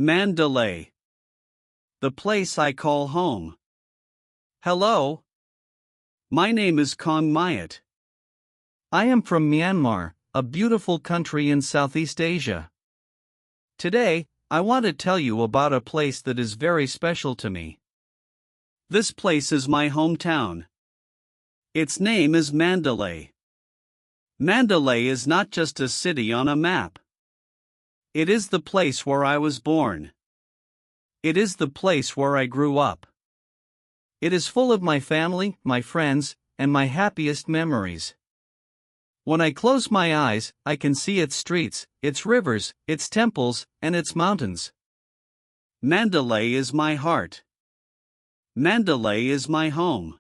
Mandalay. The place I call home. Hello. My name is Kong Mayat. I am from Myanmar, a beautiful country in Southeast Asia. Today, I want to tell you about a place that is very special to me. This place is my hometown. Its name is Mandalay. Mandalay is not just a city on a map. It is the place where I was born. It is the place where I grew up. It is full of my family, my friends, and my happiest memories. When I close my eyes, I can see its streets, its rivers, its temples, and its mountains. Mandalay is my heart. Mandalay is my home.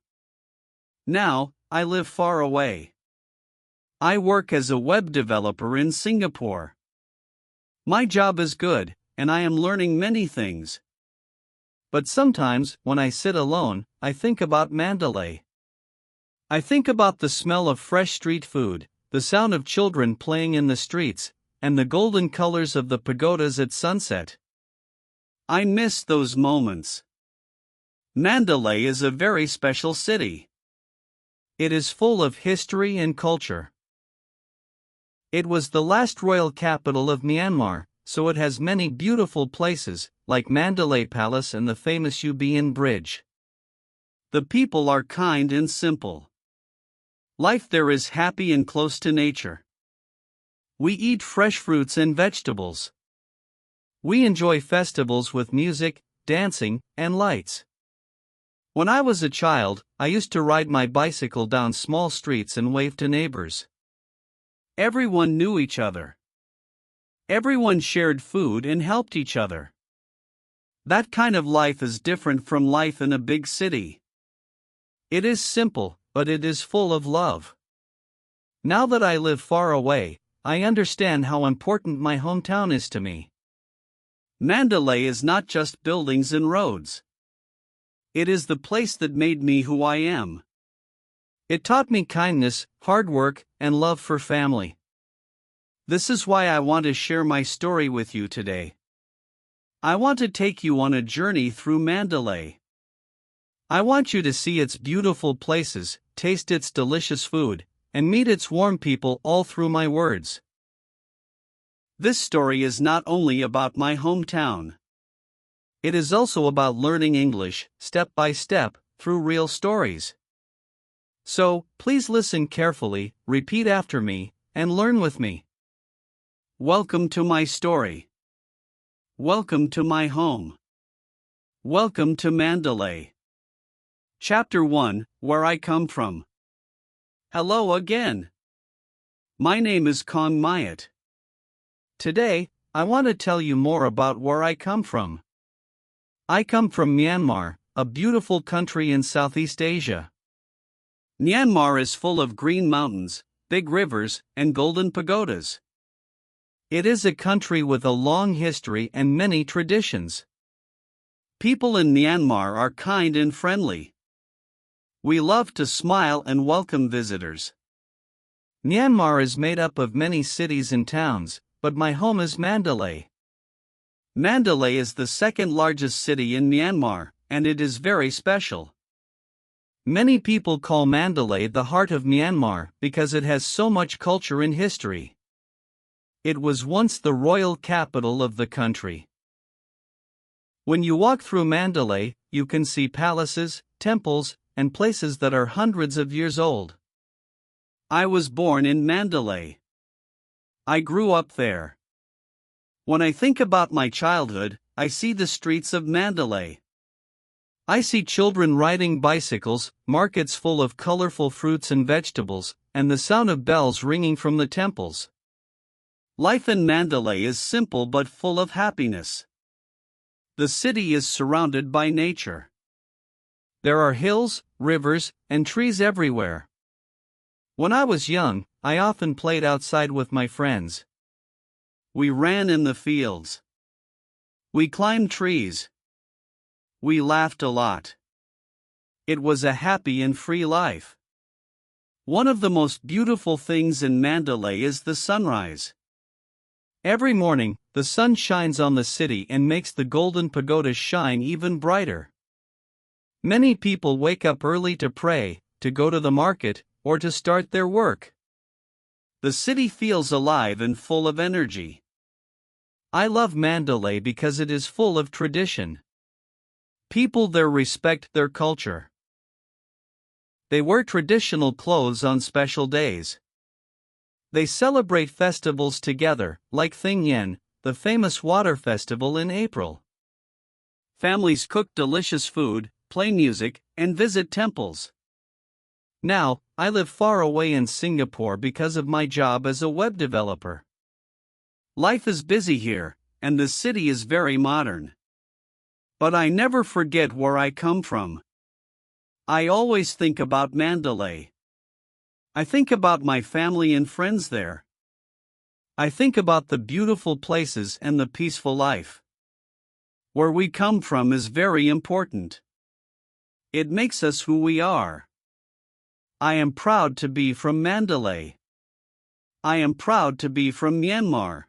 Now, I live far away. I work as a web developer in Singapore. My job is good, and I am learning many things. But sometimes, when I sit alone, I think about Mandalay. I think about the smell of fresh street food, the sound of children playing in the streets, and the golden colors of the pagodas at sunset. I miss those moments. Mandalay is a very special city. It is full of history and culture. It was the last royal capital of Myanmar, so it has many beautiful places, like Mandalay Palace and the famous Ubian Bridge. The people are kind and simple. Life there is happy and close to nature. We eat fresh fruits and vegetables. We enjoy festivals with music, dancing, and lights. When I was a child, I used to ride my bicycle down small streets and wave to neighbors. Everyone knew each other. Everyone shared food and helped each other. That kind of life is different from life in a big city. It is simple, but it is full of love. Now that I live far away, I understand how important my hometown is to me. Mandalay is not just buildings and roads. It is the place that made me who I am. It taught me kindness, hard work, and love for family. This is why I want to share my story with you today. I want to take you on a journey through Mandalay. I want you to see its beautiful places, taste its delicious food, and meet its warm people all through my words. This story is not only about my hometown. It is also about learning English, step by step, through real stories. So, please listen carefully, repeat after me, and learn with me. Welcome to my story. Welcome to my home. Welcome to Mandalay. Chapter 1, Where I Come From. Hello again. My name is Kong Mayat. Today, I want to tell you more about where I come from. I come from Myanmar, a beautiful country in Southeast Asia. Myanmar is full of green mountains, big rivers, and golden pagodas. It is a country with a long history and many traditions. People in Myanmar are kind and friendly. We love to smile and welcome visitors. Myanmar is made up of many cities and towns, but my home is Mandalay. Mandalay is the second largest city in Myanmar, and it is very special. Many people call Mandalay the heart of Myanmar because it has so much culture and history. It was once the royal capital of the country. When you walk through Mandalay, you can see palaces, temples, and places that are hundreds of years old. I was born in Mandalay. I grew up there. When I think about my childhood, I see the streets of Mandalay. I see children riding bicycles, markets full of colorful fruits and vegetables, and the sound of bells ringing from the temples. Life in Mandalay is simple but full of happiness. The city is surrounded by nature. There are hills, rivers, and trees everywhere. When I was young, I often played outside with my friends. We ran in the fields. We climbed trees. We laughed a lot. It was a happy and free life. One of the most beautiful things in Mandalay is the sunrise. Every morning, the sun shines on the city and makes the golden pagodas shine even brighter. Many people wake up early to pray, to go to the market, or to start their work. The city feels alive and full of energy. I love Mandalay because it is full of tradition. People there respect their culture. They wear traditional clothes on special days. They celebrate festivals together, like Thing Yen, the famous water festival in April. Families cook delicious food, play music, and visit temples. Now, I live far away in Singapore because of my job as a web developer. Life is busy here, and the city is very modern. But I never forget where I come from. I always think about Mandalay. I think about my family and friends there. I think about the beautiful places and the peaceful life. Where we come from is very important. It makes us who we are. I am proud to be from Mandalay. I am proud to be from Myanmar.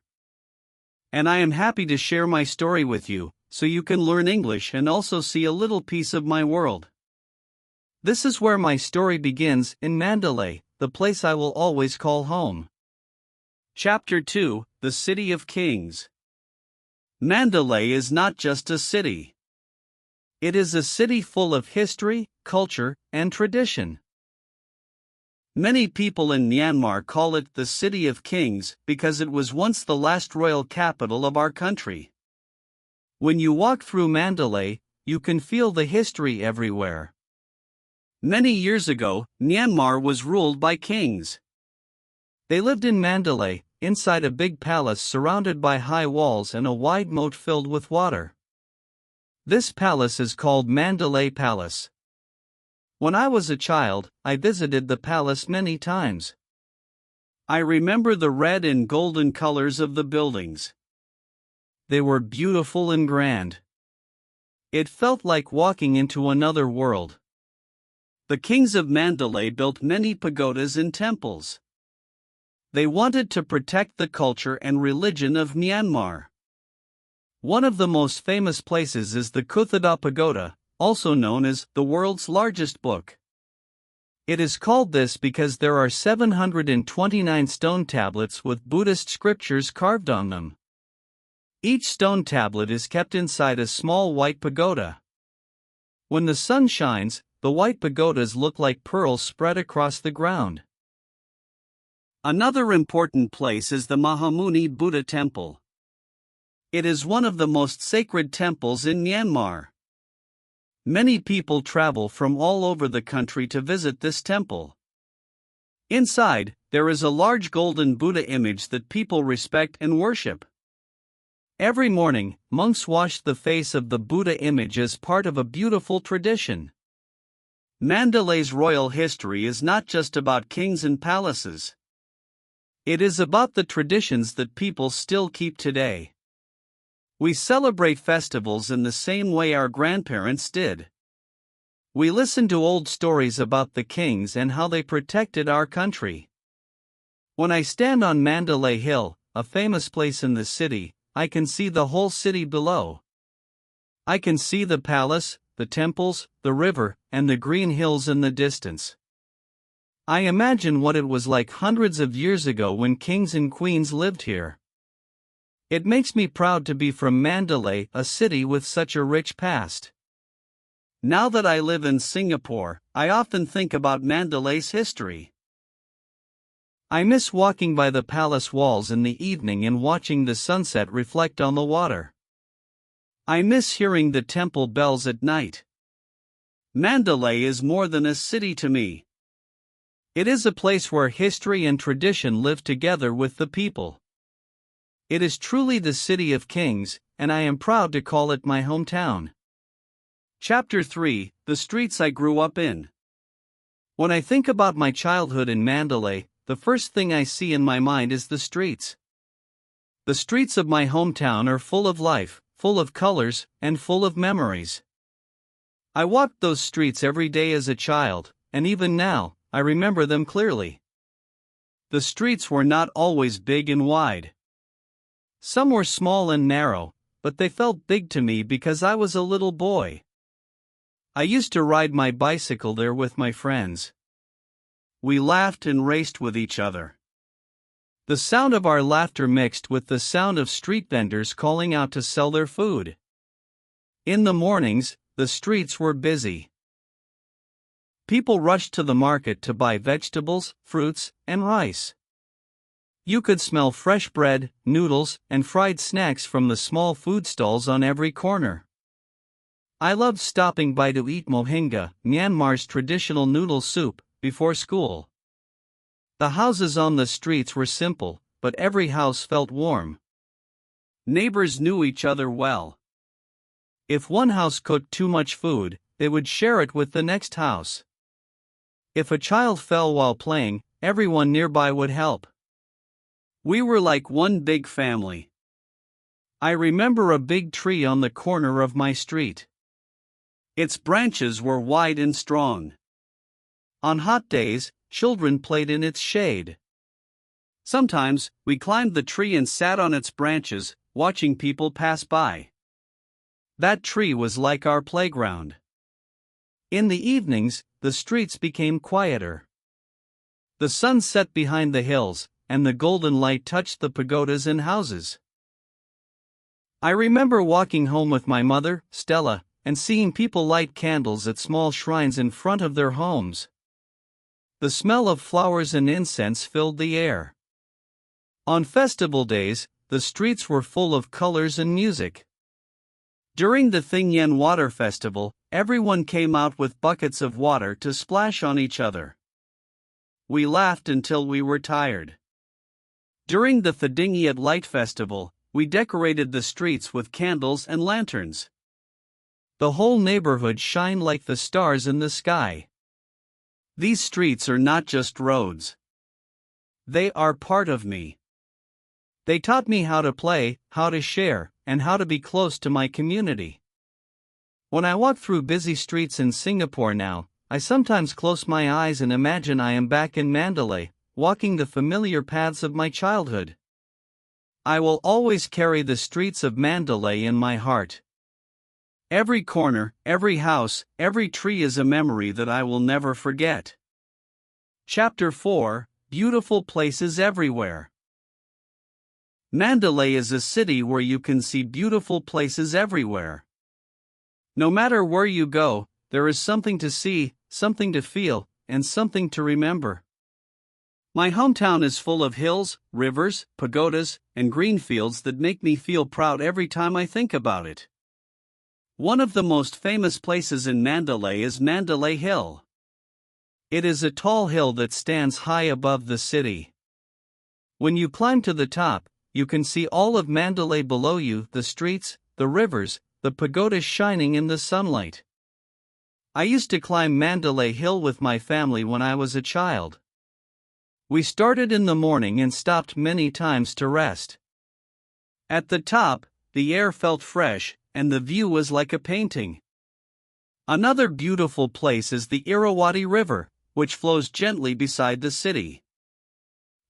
And I am happy to share my story with you, so you can learn English and also see a little piece of my world. This is where my story begins, in Mandalay, the place I will always call home. Chapter 2: The City of Kings. Mandalay is not just a city. It is a city full of history, culture, and tradition. Many people in Myanmar call it the City of Kings because it was once the last royal capital of our country. When you walk through Mandalay, you can feel the history everywhere. Many years ago, Myanmar was ruled by kings. They lived in Mandalay, inside a big palace surrounded by high walls and a wide moat filled with water. This palace is called Mandalay Palace. When I was a child, I visited the palace many times. I remember the red and golden colors of the buildings. They were beautiful and grand. It felt like walking into another world. The kings of Mandalay built many pagodas and temples. They wanted to protect the culture and religion of Myanmar. One of the most famous places is the Kuthada Pagoda, also known as the world's largest book. It is called this because there are 729 stone tablets with Buddhist scriptures carved on them. Each stone tablet is kept inside a small white pagoda. When the sun shines, the white pagodas look like pearls spread across the ground. Another important place is the Mahamuni Buddha Temple. It is one of the most sacred temples in Myanmar. Many people travel from all over the country to visit this temple. Inside, there is a large golden Buddha image that people respect and worship. Every morning, monks wash the face of the Buddha image as part of a beautiful tradition. Mandalay's royal history is not just about kings and palaces. It is about the traditions that people still keep today. We celebrate festivals in the same way our grandparents did. We listen to old stories about the kings and how they protected our country. When I stand on Mandalay Hill, a famous place in the city, I can see the whole city below. I can see the palace, the temples, the river, and the green hills in the distance. I imagine what it was like hundreds of years ago when kings and queens lived here. It makes me proud to be from Mandalay, a city with such a rich past. Now that I live in Singapore, I often think about Mandalay's history. I miss walking by the palace walls in the evening and watching the sunset reflect on the water. I miss hearing the temple bells at night. Mandalay is more than a city to me. It is a place where history and tradition live together with the people. It is truly the City of Kings, and I am proud to call it my hometown. Chapter 3: The Streets I Grew Up In. When I think about my childhood in Mandalay, the first thing I see in my mind is the streets. The streets of my hometown are full of life, full of colors, and full of memories. I walked those streets every day as a child, and even now, I remember them clearly. The streets were not always big and wide. Some were small and narrow, but they felt big to me because I was a little boy. I used to ride my bicycle there with my friends. We laughed and raced with each other. The sound of our laughter mixed with the sound of street vendors calling out to sell their food. In the mornings, the streets were busy. People rushed to the market to buy vegetables, fruits, and rice. You could smell fresh bread, noodles, and fried snacks from the small food stalls on every corner. I loved stopping by to eat mohinga, Myanmar's traditional noodle soup, before school. The houses on the streets were simple, but every house felt warm. Neighbors knew each other well. If one house cooked too much food, they would share it with the next house. If a child fell while playing, everyone nearby would help. We were like one big family. I remember a big tree on the corner of my street. Its branches were wide and strong. On hot days, children played in its shade. Sometimes, we climbed the tree and sat on its branches, watching people pass by. That tree was like our playground. In the evenings, the streets became quieter. The sun set behind the hills, and the golden light touched the pagodas and houses. I remember walking home with my mother, Stella, and seeing people light candles at small shrines in front of their homes. The smell of flowers and incense filled the air. On festival days, the streets were full of colors and music. During the Thingyen Water Festival, everyone came out with buckets of water to splash on each other. We laughed until we were tired. During the Thadingyat Light Festival, we decorated the streets with candles and lanterns. The whole neighborhood shined like the stars in the sky. These streets are not just roads. They are part of me. They taught me how to play, how to share, and how to be close to my community. When I walk through busy streets in Singapore now, I sometimes close my eyes and imagine I am back in Mandalay, walking the familiar paths of my childhood. I will always carry the streets of Mandalay in my heart. Every corner, every house, every tree is a memory that I will never forget. Chapter 4: Beautiful Places Everywhere. Mandalay is a city where you can see beautiful places everywhere. No matter where you go, there is something to see, something to feel, and something to remember. My hometown is full of hills, rivers, pagodas, and green fields that make me feel proud every time I think about it. One of the most famous places in Mandalay is Mandalay Hill. It is a tall hill that stands high above the city. When you climb to the top, you can see all of Mandalay below you, the streets, the rivers, the pagodas shining in the sunlight. I used to climb Mandalay Hill with my family when I was a child. We started in the morning and stopped many times to rest. At the top, the air felt fresh, and the view was like a painting. Another beautiful place is the Irrawaddy River, which flows gently beside the city.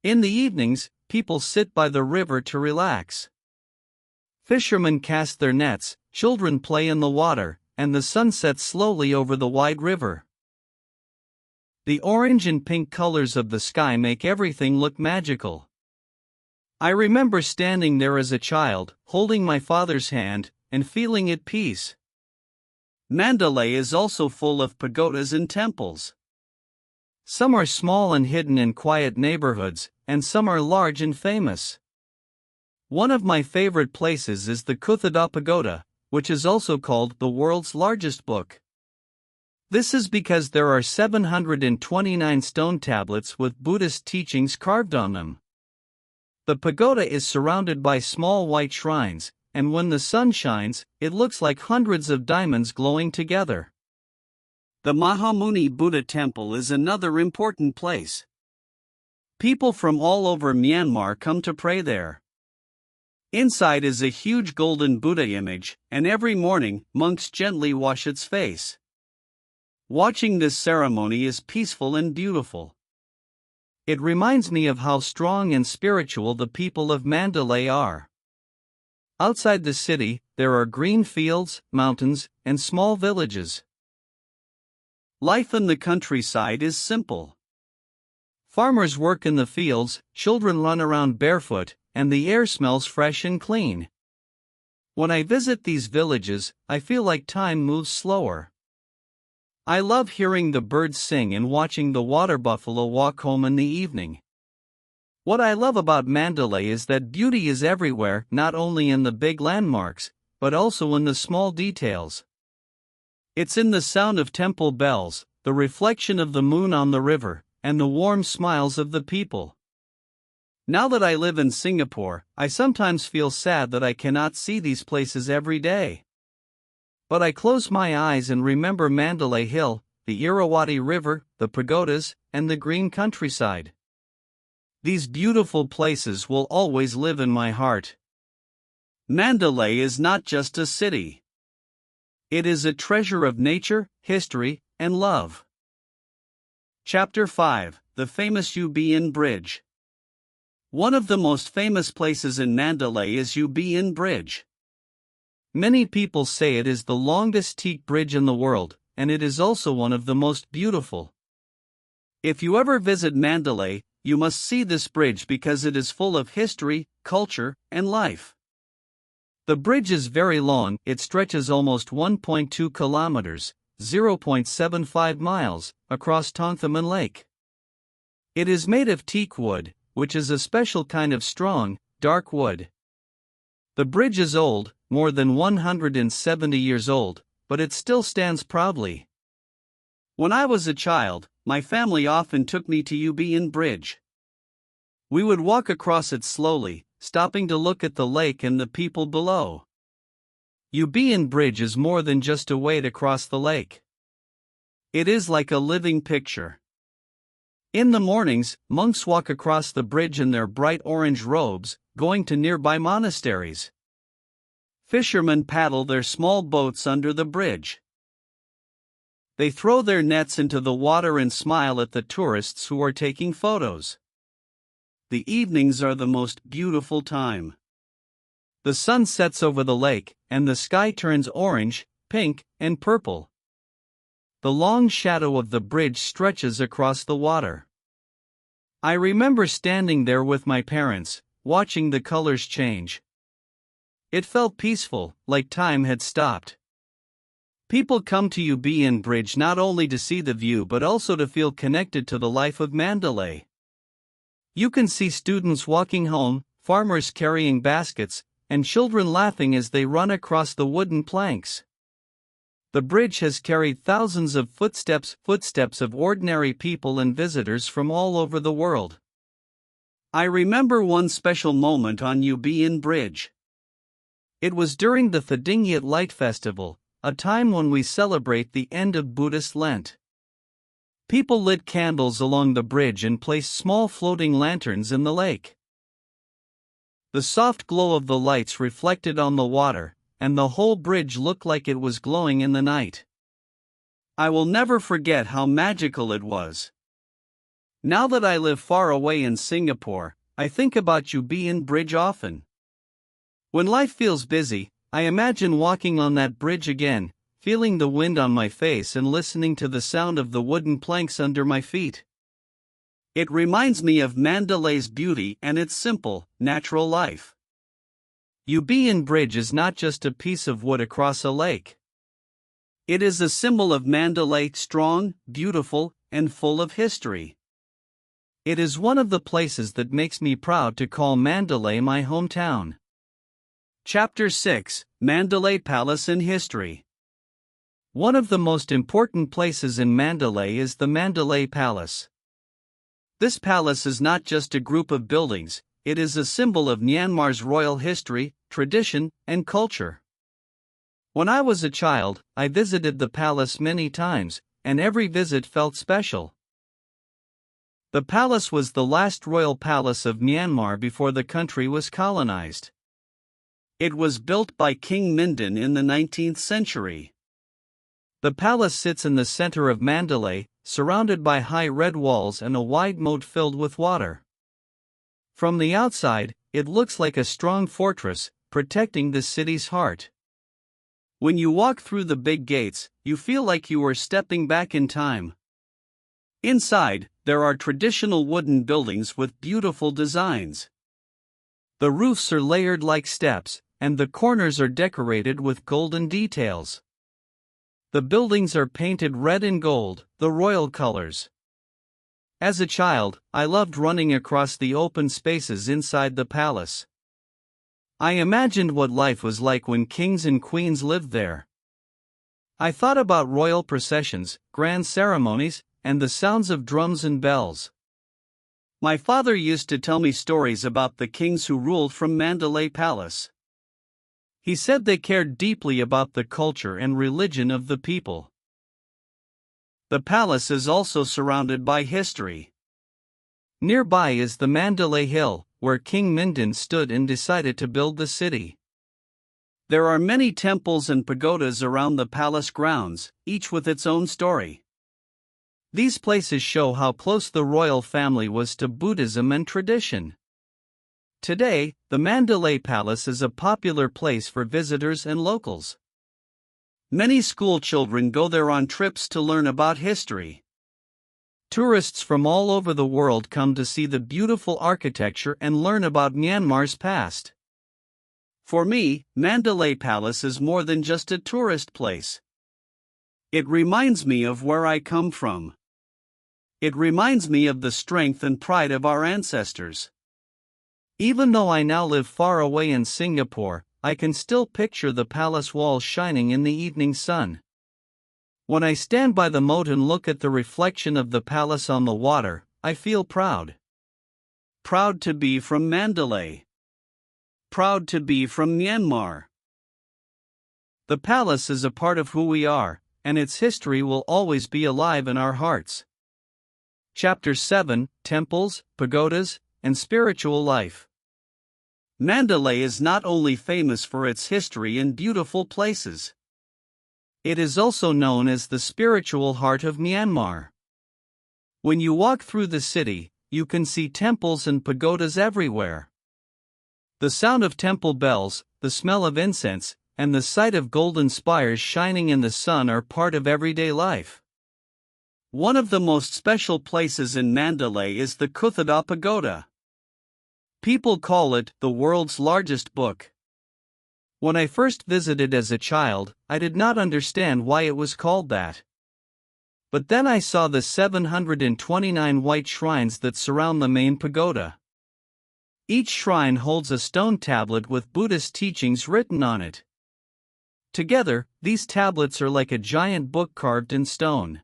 In the evenings, people sit by the river to relax. Fishermen cast their nets, children play in the water, and the sun sets slowly over the wide river. The orange and pink colors of the sky make everything look magical. I remember standing there as a child, holding my father's hand, and feeling at peace. Mandalay is also full of pagodas and temples. Some are small and hidden in quiet neighborhoods, and some are large and famous. One of my favorite places is the Kuthada Pagoda, which is also called the world's largest book. This is because there are 729 stone tablets with Buddhist teachings carved on them. The pagoda is surrounded by small white shrines, and when the sun shines, it looks like hundreds of diamonds glowing together. The Mahamuni Buddha Temple is another important place. People from all over Myanmar come to pray there. Inside is a huge golden Buddha image, and every morning, monks gently wash its face. Watching this ceremony is peaceful and beautiful. It reminds me of how strong and spiritual the people of Mandalay are. Outside the city, there are green fields, mountains, and small villages. Life in the countryside is simple. Farmers work in the fields, children run around barefoot, and the air smells fresh and clean. When I visit these villages, I feel like time moves slower. I love hearing the birds sing and watching the water buffalo walk home in the evening. What I love about Mandalay is that beauty is everywhere, not only in the big landmarks, but also in the small details. It's in the sound of temple bells, the reflection of the moon on the river, and the warm smiles of the people. Now that I live in Singapore, I sometimes feel sad that I cannot see these places every day. But I close my eyes and remember Mandalay Hill, the Irrawaddy River, the pagodas, and the green countryside. These beautiful places will always live in my heart. Mandalay is not just a city. It is a treasure of nature, history, and love. Chapter 5: The Famous UBN Bridge. One of the most famous places in Mandalay is UBN Bridge. Many people say it is the longest teak bridge in the world, and it is also one of the most beautiful. If you ever visit Mandalay, you must see this bridge because it is full of history, culture, and life. The bridge is very long, it stretches almost 1.2 kilometers, 0.75 miles, across Tongthaman Lake. It is made of teak wood, which is a special kind of strong, dark wood. The bridge is old, more than 170 years old, but it still stands proudly. When I was a child, my family often took me to UBN Bridge. We would walk across it slowly, stopping to look at the lake and the people below. UBN Bridge is more than just a way to cross the lake. It is like a living picture. In the mornings, monks walk across the bridge in their bright orange robes, going to nearby monasteries. Fishermen paddle their small boats under the bridge. They throw their nets into the water and smile at the tourists who are taking photos. The evenings are the most beautiful time. The sun sets over the lake, and the sky turns orange, pink, and purple. The long shadow of the bridge stretches across the water. I remember standing there with my parents, watching the colors change. It felt peaceful, like time had stopped. People come to UBN Bridge not only to see the view but also to feel connected to the life of Mandalay. You can see students walking home, farmers carrying baskets, and children laughing as they run across the wooden planks. The bridge has carried thousands of footsteps of ordinary people and visitors from all over the world. I remember one special moment on UBN Bridge. It was during the Thadingyat Light Festival, a time when we celebrate the end of Buddhist Lent. People lit candles along the bridge and placed small floating lanterns in the lake. The soft glow of the lights reflected on the water, and the whole bridge looked like it was glowing in the night. I will never forget how magical it was. Now that I live far away in Singapore, I think about UBN Bridge often. When life feels busy, I imagine walking on that bridge again, feeling the wind on my face and listening to the sound of the wooden planks under my feet. It reminds me of Mandalay's beauty and its simple, natural life. UBN Bridge is not just a piece of wood across a lake. It is a symbol of Mandalay, strong, beautiful, and full of history. It is one of the places that makes me proud to call Mandalay my hometown. Chapter 6: Mandalay Palace and History. One of the most important places in Mandalay is the Mandalay Palace. This palace is not just a group of buildings, it is a symbol of Myanmar's royal history, tradition, and culture. When I was a child, I visited the palace many times, and every visit felt special. The palace was the last royal palace of Myanmar before the country was colonized. It was built by King Mindon in the 19th century. The palace sits in the center of Mandalay, surrounded by high red walls and a wide moat filled with water. From the outside, it looks like a strong fortress, protecting the city's heart. When you walk through the big gates, you feel like you are stepping back in time. Inside, there are traditional wooden buildings with beautiful designs. The roofs are layered like steps, and the corners are decorated with golden details. The buildings are painted red and gold, the royal colors. As a child, I loved running across the open spaces inside the palace. I imagined what life was like when kings and queens lived there. I thought about royal processions, grand ceremonies, and the sounds of drums and bells. My father used to tell me stories about the kings who ruled from Mandalay Palace. He said they cared deeply about the culture and religion of the people. The palace is also surrounded by history. Nearby is the Mandalay Hill, where King Mindon stood and decided to build the city. There are many temples and pagodas around the palace grounds, each with its own story. These places show how close the royal family was to Buddhism and tradition. Today, the Mandalay Palace is a popular place for visitors and locals. Many school children go there on trips to learn about history. Tourists from all over the world come to see the beautiful architecture and learn about Myanmar's past. For me, Mandalay Palace is more than just a tourist place. It reminds me of where I come from. It reminds me of the strength and pride of our ancestors. Even though I now live far away in Singapore, I can still picture the palace walls shining in the evening sun. When I stand by the moat and look at the reflection of the palace on the water, I feel proud. Proud to be from Mandalay. Proud to be from Myanmar. The palace is a part of who we are, and its history will always be alive in our hearts. Chapter 7: Temples, Pagodas, and Spiritual Life. Mandalay is not only famous for its history and beautiful places. It is also known as the spiritual heart of Myanmar. When you walk through the city, you can see temples and pagodas everywhere. The sound of temple bells, the smell of incense, and the sight of golden spires shining in the sun are part of everyday life. One of the most special places in Mandalay is the Kuthada Pagoda. People call it the world's largest book. When I first visited as a child, I did not understand why it was called that. But then I saw the 729 white shrines that surround the main pagoda. Each shrine holds a stone tablet with Buddhist teachings written on it. Together, these tablets are like a giant book carved in stone.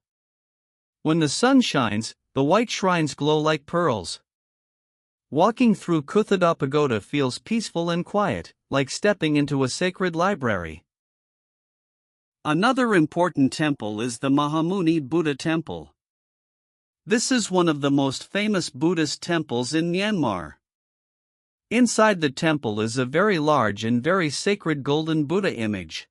When the sun shines, the white shrines glow like pearls. Walking through Kuthada Pagoda feels peaceful and quiet, like stepping into a sacred library. Another important temple is the Mahamuni Buddha Temple. This is one of the most famous Buddhist temples in Myanmar. Inside the temple is a very large and very sacred golden Buddha image.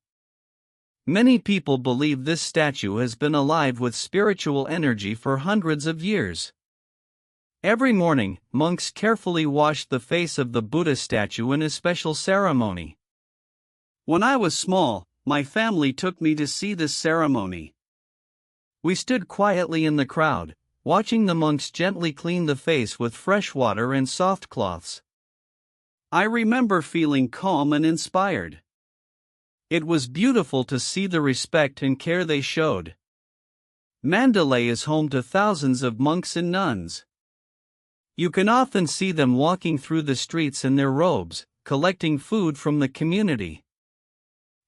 Many people believe this statue has been alive with spiritual energy for hundreds of years. Every morning, monks carefully wash the face of the Buddha statue in a special ceremony. When I was small, my family took me to see this ceremony. We stood quietly in the crowd, watching the monks gently clean the face with fresh water and soft cloths. I remember feeling calm and inspired. It was beautiful to see the respect and care they showed. Mandalay is home to thousands of monks and nuns. You can often see them walking through the streets in their robes, collecting food from the community.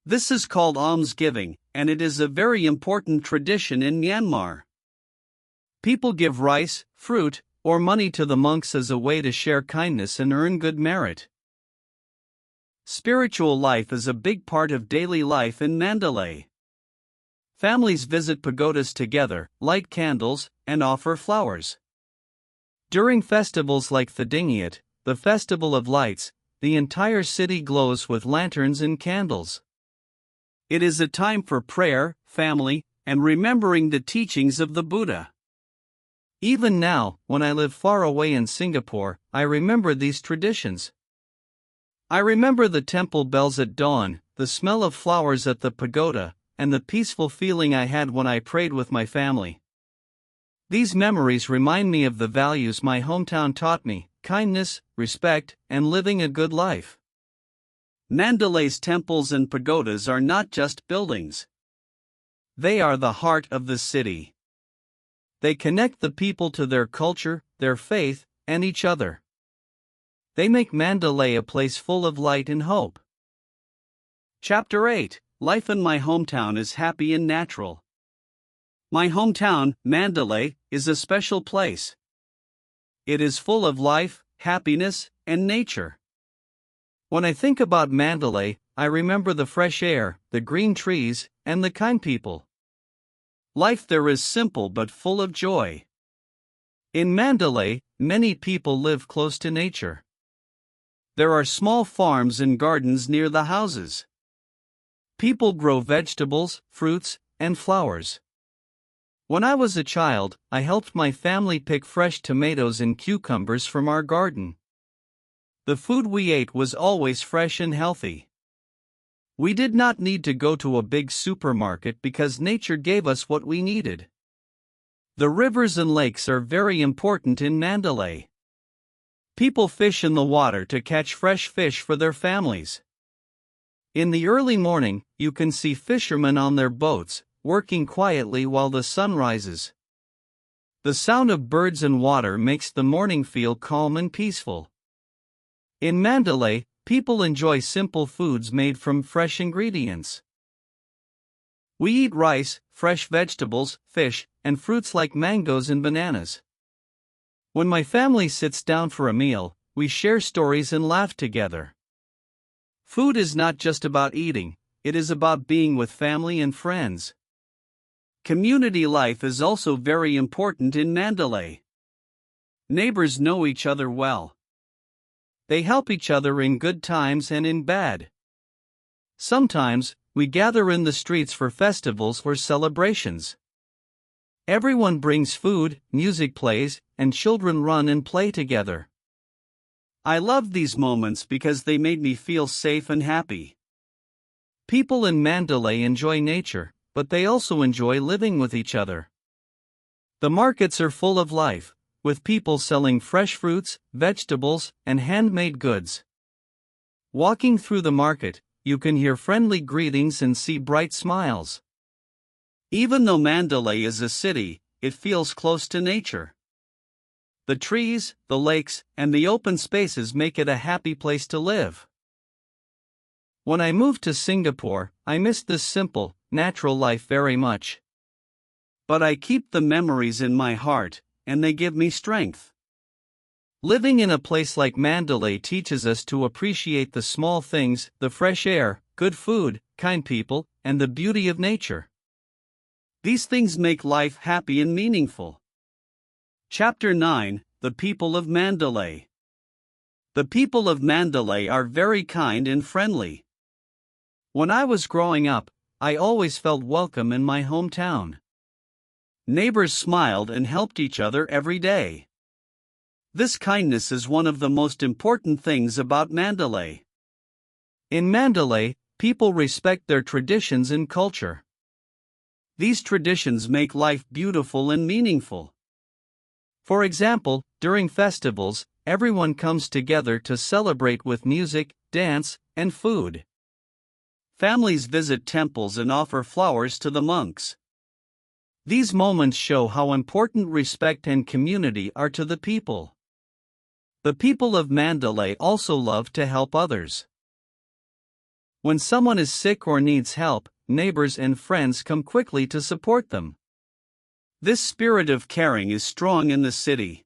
This is called almsgiving, and it is a very important tradition in Myanmar. People give rice, fruit, or money to the monks as a way to share kindness and earn good merit. Spiritual life is a big part of daily life in Mandalay. Families visit pagodas together, light candles, and offer flowers. During festivals like the Dingyat, the Festival of Lights, the entire city glows with lanterns and candles. It is a time for prayer, family, and remembering the teachings of the Buddha. Even now, when I live far away in Singapore, I remember these traditions. I remember the temple bells at dawn, the smell of flowers at the pagoda, and the peaceful feeling I had when I prayed with my family. These memories remind me of the values my hometown taught me: kindness, respect, and living a good life. Mandalay's temples and pagodas are not just buildings. They are the heart of the city. They connect the people to their culture, their faith, and each other. They make Mandalay a place full of light and hope. Chapter 8: Life in my hometown is happy and natural. My hometown, Mandalay, is a special place. It is full of life, happiness, and nature. When I think about Mandalay, I remember the fresh air, the green trees, and the kind people. Life there is simple but full of joy. In Mandalay, many people live close to nature. There are small farms and gardens near the houses. People grow vegetables, fruits, and flowers. When I was a child, I helped my family pick fresh tomatoes and cucumbers from our garden. The food we ate was always fresh and healthy. We did not need to go to a big supermarket because nature gave us what we needed. The rivers and lakes are very important in Mandalay. People fish in the water to catch fresh fish for their families. In the early morning, you can see fishermen on their boats, working quietly while the sun rises. The sound of birds and water makes the morning feel calm and peaceful. In Mandalay, people enjoy simple foods made from fresh ingredients. We eat rice, fresh vegetables, fish, and fruits like mangoes and bananas. When my family sits down for a meal, we share stories and laugh together. Food is not just about eating, it is about being with family and friends. Community life is also very important in Mandalay. Neighbors know each other well. They help each other in good times and in bad. Sometimes, we gather in the streets for festivals or celebrations. Everyone brings food, music plays, and children run and play together. I loved these moments because they made me feel safe and happy. People in Mandalay enjoy nature, but they also enjoy living with each other. The markets are full of life, with people selling fresh fruits, vegetables, and handmade goods. Walking through the market, you can hear friendly greetings and see bright smiles. Even though Mandalay is a city, it feels close to nature. The trees, the lakes, and the open spaces make it a happy place to live. When I moved to Singapore, I missed this simple, natural life very much. But I keep the memories in my heart, and they give me strength. Living in a place like Mandalay teaches us to appreciate the small things: the fresh air, good food, kind people, and the beauty of nature. These things make life happy and meaningful. Chapter 9: The People of Mandalay. The people of Mandalay are very kind and friendly. When I was growing up, I always felt welcome in my hometown. Neighbors smiled and helped each other every day. This kindness is one of the most important things about Mandalay. In Mandalay, people respect their traditions and culture. These traditions make life beautiful and meaningful. For example, during festivals, everyone comes together to celebrate with music, dance, and food. Families visit temples and offer flowers to the monks. These moments show how important respect and community are to the people. The people of Mandalay also love to help others. When someone is sick or needs help, neighbors and friends come quickly to support them. This spirit of caring is strong in the city.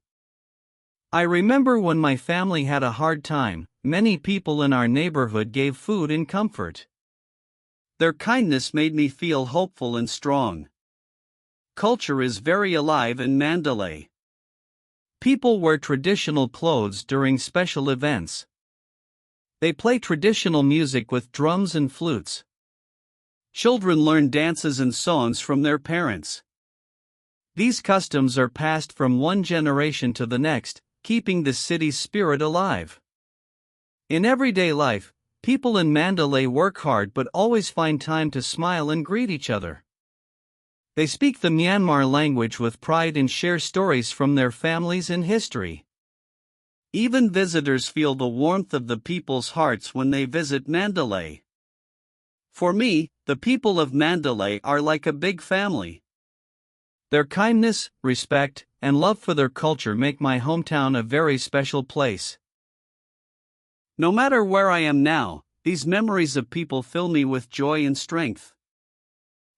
I remember when my family had a hard time, many people in our neighborhood gave food and comfort. Their kindness made me feel hopeful and strong. Culture is very alive in Mandalay. People wear traditional clothes during special events. They play traditional music with drums and flutes. Children learn dances and songs from their parents. These customs are passed from one generation to the next, keeping the city's spirit alive. In everyday life, people in Mandalay work hard but always find time to smile and greet each other. They speak the Myanmar language with pride and share stories from their families and history. Even visitors feel the warmth of the people's hearts when they visit Mandalay. For me, the people of Mandalay are like a big family. Their kindness, respect, and love for their culture make my hometown a very special place. No matter where I am now, these memories of people fill me with joy and strength.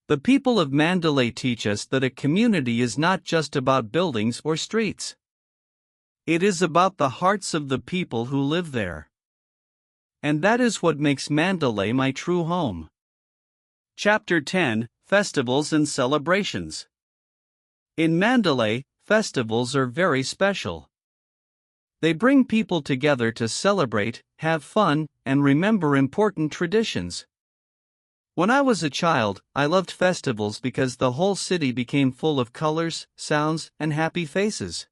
The people of Mandalay teach us that a community is not just about buildings or streets. It is about the hearts of the people who live there. And that is what makes Mandalay my true home. Chapter 10: Festivals and Celebrations. In Mandalay, festivals are very special. They bring people together to celebrate, have fun, and remember important traditions. When I was a child, I loved festivals because the whole city became full of colors, sounds, and happy faces.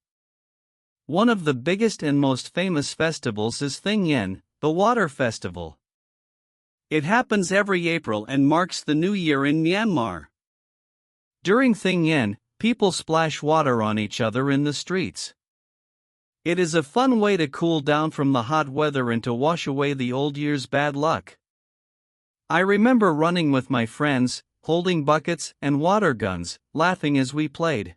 One of the biggest and most famous festivals is Thing Yen, the Water Festival. It happens every April and marks the new year in Myanmar. During Thing Yen, people splash water on each other in the streets. It is a fun way to cool down from the hot weather and to wash away the old year's bad luck. I remember running with my friends, holding buckets and water guns, laughing as we played.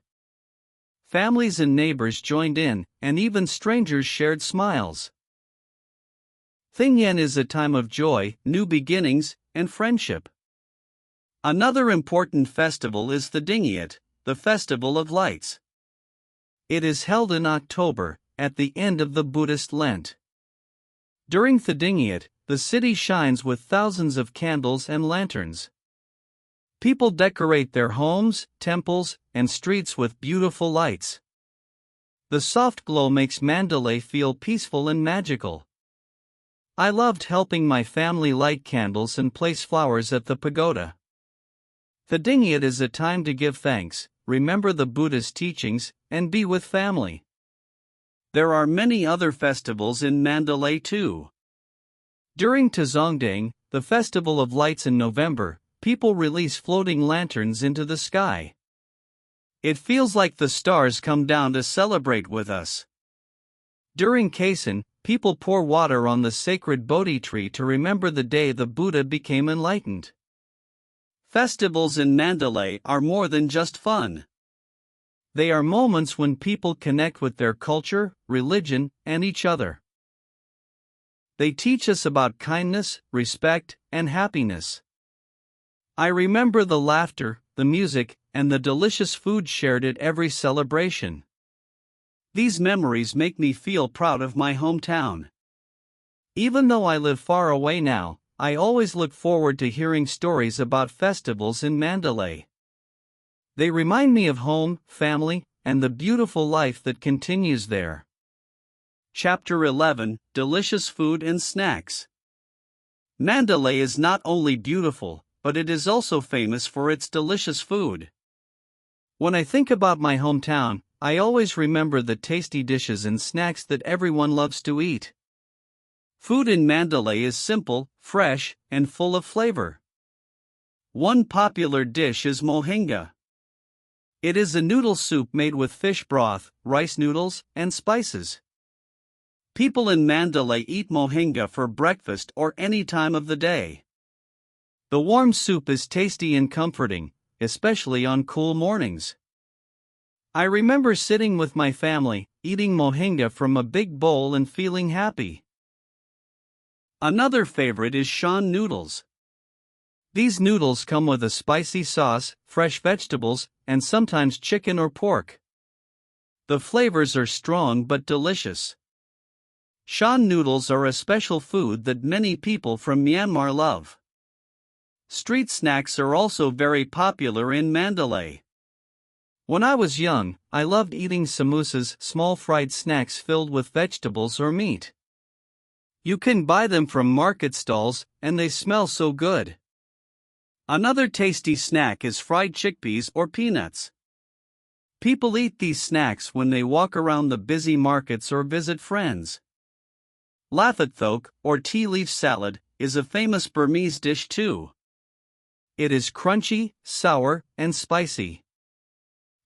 Families and neighbors joined in, and even strangers shared smiles. Thing Yen is a time of joy, new beginnings, and friendship. Another important festival is the Dingyat, the Festival of Lights. It is held in October, at the end of the Buddhist Lent. During the Dingyat, the city shines with thousands of candles and lanterns. People decorate their homes, temples, and streets with beautiful lights. The soft glow makes Mandalay feel peaceful and magical. I loved helping my family light candles and place flowers at the pagoda. The Dingyat is a time to give thanks, remember the Buddha's teachings, and be with family. There are many other festivals in Mandalay too. During Tazongdang, the Festival of Lights in November, people release floating lanterns into the sky. It feels like the stars come down to celebrate with us. During Kaisan, people pour water on the sacred Bodhi tree to remember the day the Buddha became enlightened. Festivals in Mandalay are more than just fun. They are moments when people connect with their culture, religion, and each other. They teach us about kindness, respect, and happiness. I remember the laughter, the music, and the delicious food shared at every celebration. These memories make me feel proud of my hometown. Even though I live far away now, I always look forward to hearing stories about festivals in Mandalay. They remind me of home, family, and the beautiful life that continues there. Chapter 11: Delicious Food and Snacks. Mandalay is not only beautiful, but it is also famous for its delicious food. When I think about my hometown, I always remember the tasty dishes and snacks that everyone loves to eat. Food in Mandalay is simple, fresh, and full of flavor. One popular dish is mohinga. It is a noodle soup made with fish broth, rice noodles, and spices. People in Mandalay eat mohinga for breakfast or any time of the day. The warm soup is tasty and comforting, especially on cool mornings. I remember sitting with my family, eating mohinga from a big bowl and feeling happy. Another favorite is shan noodles. These noodles come with a spicy sauce, fresh vegetables, and sometimes chicken or pork. The flavors are strong but delicious. Shan noodles are a special food that many people from Myanmar love. Street snacks are also very popular in Mandalay. When I was young, I loved eating samosas, small fried snacks filled with vegetables or meat. You can buy them from market stalls, and they smell so good. Another tasty snack is fried chickpeas or peanuts. People eat these snacks when they walk around the busy markets or visit friends. Lathathok, or tea leaf salad, is a famous Burmese dish too. It is crunchy, sour, and spicy.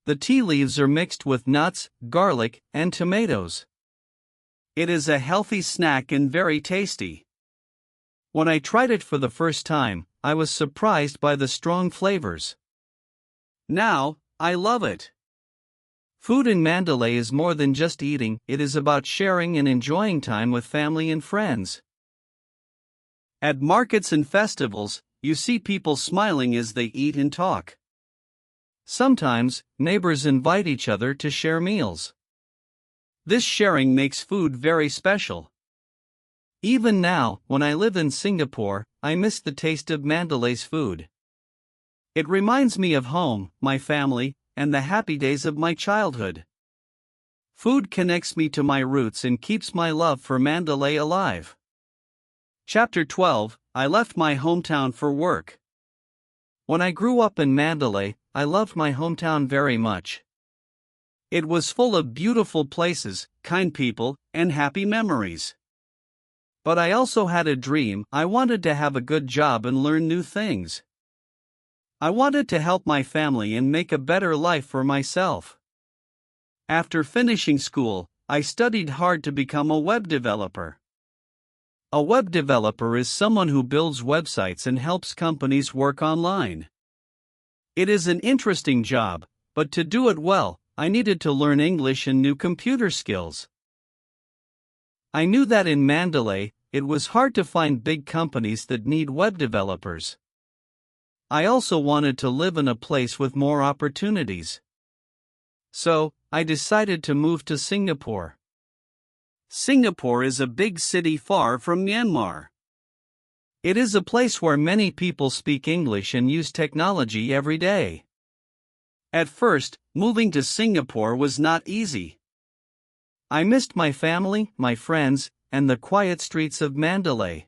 The tea leaves are mixed with nuts, garlic, and tomatoes. It is a healthy snack and very tasty. When I tried it for the first time, I was surprised by the strong flavors. Now, I love it. Food in Mandalay is more than just eating, it is about sharing and enjoying time with family and friends. At markets and festivals, you see people smiling as they eat and talk. Sometimes, neighbors invite each other to share meals. This sharing makes food very special. Even now, when I live in Singapore, I miss the taste of Mandalay's food. It reminds me of home, my family, and the happy days of my childhood. Food connects me to my roots and keeps my love for Mandalay alive. Chapter 12, I left my hometown for work. When I grew up in Mandalay, I loved my hometown very much. It was full of beautiful places, kind people, and happy memories. But I also had a dream. I wanted to have a good job and learn new things. I wanted to help my family and make a better life for myself. After finishing school, I studied hard to become a web developer. A web developer is someone who builds websites and helps companies work online. It is an interesting job, but to do it well, I needed to learn English and new computer skills. I knew that in Mandalay, it was hard to find big companies that need web developers. I also wanted to live in a place with more opportunities. So, I decided to move to Singapore. Singapore is a big city far from Myanmar. It is a place where many people speak English and use technology every day. At first, moving to Singapore was not easy. I missed my family, my friends, and the quiet streets of Mandalay.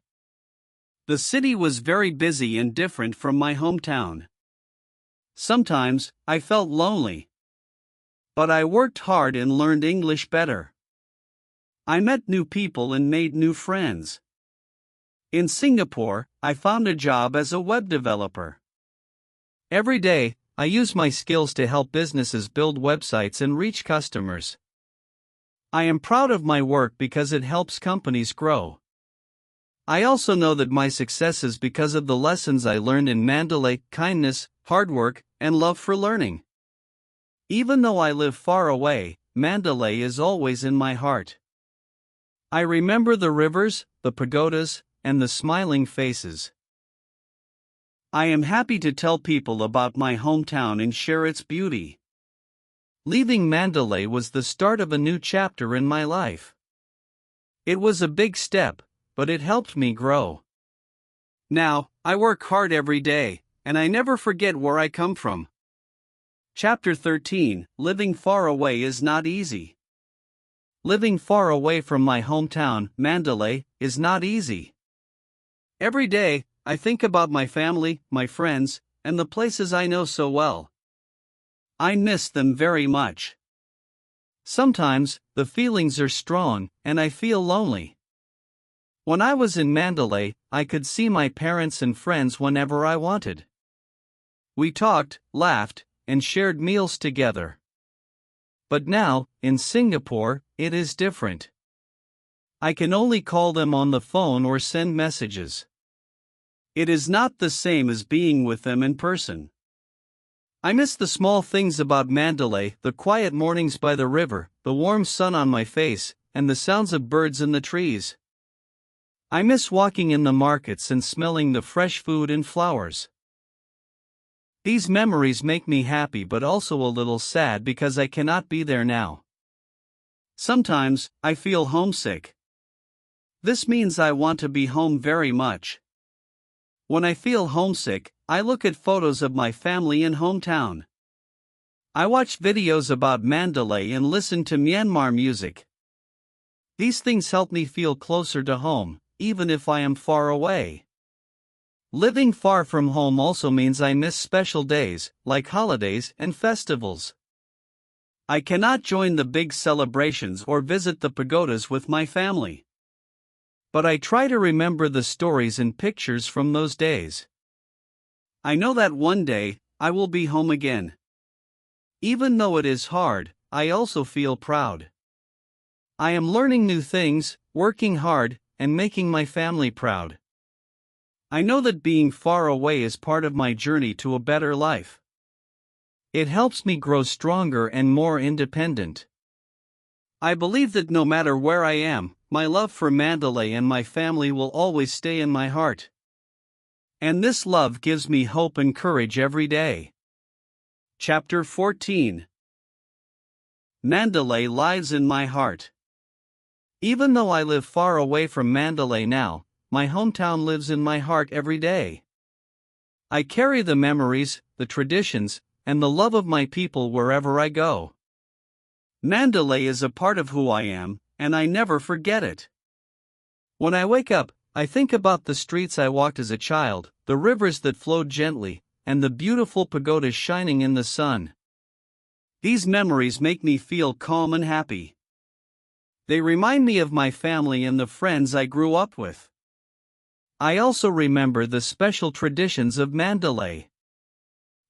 The city was very busy and different from my hometown. Sometimes, I felt lonely. But I worked hard and learned English better. I met new people and made new friends. In Singapore, I found a job as a web developer. Every day, I use my skills to help businesses build websites and reach customers. I am proud of my work because it helps companies grow. I also know that my success is because of the lessons I learned in Mandalay: kindness, hard work, and love for learning. Even though I live far away, Mandalay is always in my heart. I remember the rivers, the pagodas, and the smiling faces. I am happy to tell people about my hometown and share its beauty. Leaving Mandalay was the start of a new chapter in my life. It was a big step, but it helped me grow. Now, I work hard every day, and I never forget where I come from. Chapter 13, Living Far Away is Not Easy. Living far away from my hometown, Mandalay, is not easy. Every day, I think about my family, my friends, and the places I know so well. I miss them very much. Sometimes, the feelings are strong, and I feel lonely. When I was in Mandalay, I could see my parents and friends whenever I wanted. We talked, laughed, and shared meals together. But now, in Singapore, it is different. I can only call them on the phone or send messages. It is not the same as being with them in person. I miss the small things about Mandalay: the quiet mornings by the river, the warm sun on my face, and the sounds of birds in the trees. I miss walking in the markets and smelling the fresh food and flowers. These memories make me happy but also a little sad because I cannot be there now. Sometimes, I feel homesick. This means I want to be home very much. When I feel homesick, I look at photos of my family and hometown. I watch videos about Mandalay and listen to Myanmar music. These things help me feel closer to home, even if I am far away. Living far from home also means I miss special days, like holidays and festivals. I cannot join the big celebrations or visit the pagodas with my family. But I try to remember the stories and pictures from those days. I know that one day, I will be home again. Even though it is hard, I also feel proud. I am learning new things, working hard, and making my family proud. I know that being far away is part of my journey to a better life. It helps me grow stronger and more independent. I believe that no matter where I am, my love for Mandalay and my family will always stay in my heart. And this love gives me hope and courage every day. Chapter 14. Mandalay lies in my heart. Even though I live far away from Mandalay now, my hometown lives in my heart every day. I carry the memories, the traditions, and the love of my people wherever I go. Mandalay is a part of who I am, and I never forget it. When I wake up, I think about the streets I walked as a child, the rivers that flowed gently, and the beautiful pagodas shining in the sun. These memories make me feel calm and happy. They remind me of my family and the friends I grew up with. I also remember the special traditions of Mandalay.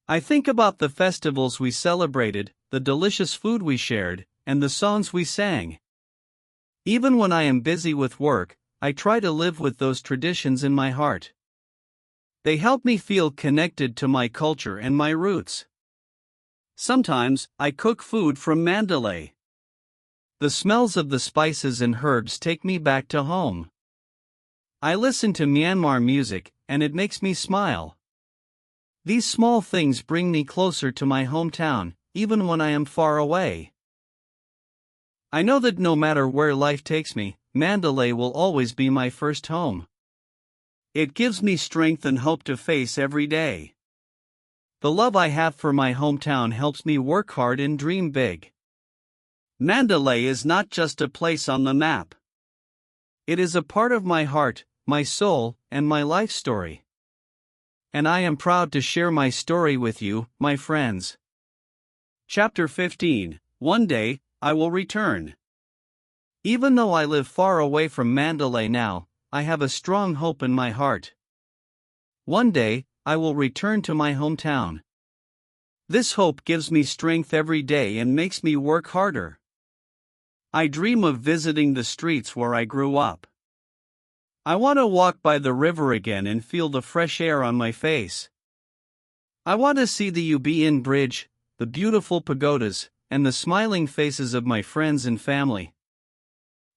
I think about the festivals we celebrated, the delicious food we shared, and the songs we sang. Even when I am busy with work, I try to live with those traditions in my heart. They help me feel connected to my culture and my roots. Sometimes, I cook food from Mandalay. The smells of the spices and herbs take me back to home. I listen to Myanmar music, and it makes me smile. These small things bring me closer to my hometown, even when I am far away. I know that no matter where life takes me, Mandalay will always be my first home. It gives me strength and hope to face every day. The love I have for my hometown helps me work hard and dream big. Mandalay is not just a place on the map. It is a part of my heart, my soul, and my life story. And I am proud to share my story with you, my friends. Chapter 15. One day, I will return. Even though I live far away from Mandalay now, I have a strong hope in my heart. One day, I will return to my hometown. This hope gives me strength every day and makes me work harder. I dream of visiting the streets where I grew up. I want to walk by the river again and feel the fresh air on my face. I want to see the UBN Bridge, the beautiful pagodas, and the smiling faces of my friends and family.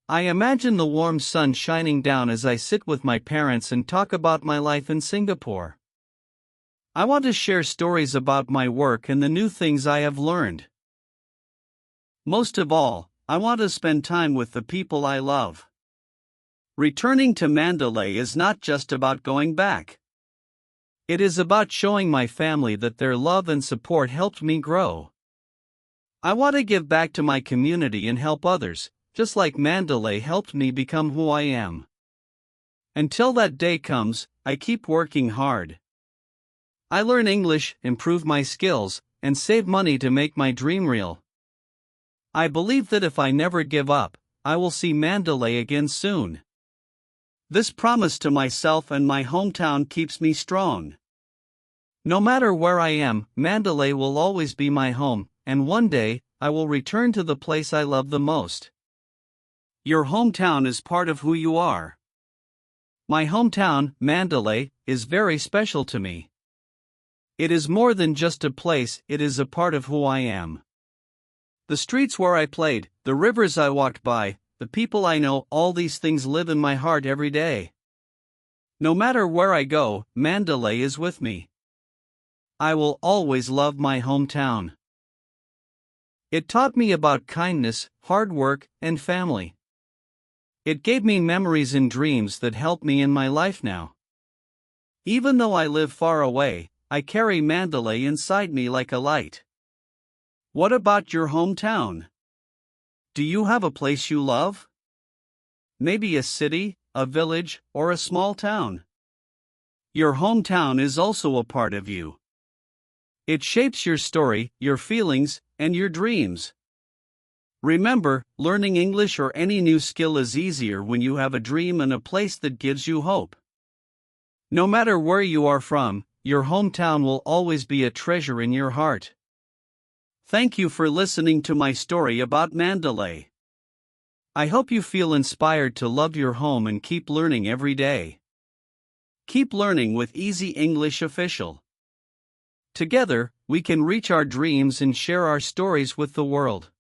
I imagine the warm sun shining down as I sit with my parents and talk about my life in Singapore. I want to share stories about my work and the new things I have learned. Most of all, I want to spend time with the people I love. Returning to Mandalay is not just about going back. It is about showing my family that their love and support helped me grow. I want to give back to my community and help others, just like Mandalay helped me become who I am. Until that day comes, I keep working hard. I learn English, improve my skills, and save money to make my dream real. I believe that if I never give up, I will see Mandalay again soon. This promise to myself and my hometown keeps me strong. No matter where I am, Mandalay will always be my home, and one day, I will return to the place I love the most. Your hometown is part of who you are. My hometown, Mandalay, is very special to me. It is more than just a place, it is a part of who I am. The streets where I played, the rivers I walked by, the people I know, all these things live in my heart every day. No matter where I go, Mandalay is with me. I will always love my hometown. It taught me about kindness, hard work, and family. It gave me memories and dreams that help me in my life now. Even though I live far away, I carry Mandalay inside me like a light. What about your hometown? Do you have a place you love? Maybe a city, a village, or a small town. Your hometown is also a part of you. It shapes your story, your feelings, and your dreams. Remember, learning English or any new skill is easier when you have a dream and a place that gives you hope. No matter where you are from, your hometown will always be a treasure in your heart. Thank you for listening to my story about Mandalay. I hope you feel inspired to love your home and keep learning every day. Keep learning with Easy English Official. Together, we can reach our dreams and share our stories with the world.